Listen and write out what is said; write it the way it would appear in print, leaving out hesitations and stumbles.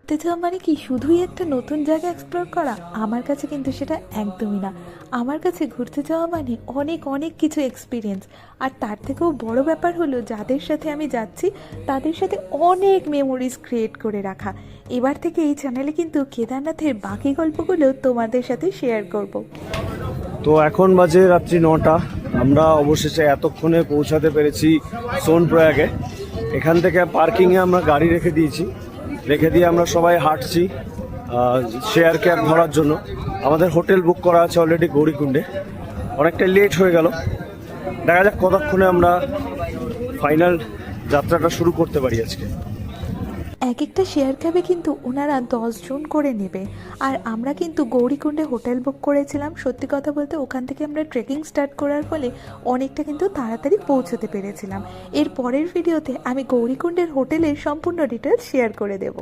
ঘুরতে যাওয়া মানে কি শুধুই একটা নতুন জায়গা এক্সপ্লোর করা? আমার কাছে কিন্তু সেটা একদমই না। আমার কাছে ঘুরতে যাওয়া মানে অনেক অনেক কিছু এক্সপিরিয়েন্স। আর তার থেকেও বড় ব্যাপার হলো যাদের সাথে আমি যাচ্ছি তাদের সাথে অনেক মেমোরিজ ক্রিয়েট করে রাখা। এবার থেকে এই চ্যানেলে কিন্তু কেদারনাথের বাকি গল্পগুলো তোমাদের সাথে শেয়ার করব। তো এখন বাজে রাত্রি 9টা। আমরা অবশেষে এতক্ষণে পৌঁছাতে পেরেছি সোনপ্রয়াগে। এখান থেকে পার্কিংয়ে আমরা গাড়ি রেখে দিয়েছি, রেখে দিয়ে আমরা সবাই হাঁটছি শেয়ার ক্যাব ধরার জন্য। আমাদের হোটেল বুক করা আছে অলরেডি গৌরীকুণ্ডে। অনেকটা লেট হয়ে গেল, দেখা যাক কতক্ষণে আমরা ফাইনাল যাত্রাটা শুরু করতে পারি আজকে। এক একটা শেয়ার ক্যাবে কিন্তু ওনারা 10 জন করে নেবে। আর আমরা কিন্তু গৌরীকুণ্ডে হোটেল বুক করেছিলাম। সত্যি কথা বলতে ওখান থেকে আমরা ট্রেকিং স্টার্ট করার ফলে অনেকটা কিন্তু তাড়াতাড়ি পৌঁছতে পেরেছিলাম। এর পরের ভিডিওতে আমি গৌরীকুণ্ডের হোটেলের সম্পূর্ণ ডিটেলস শেয়ার করে দেব।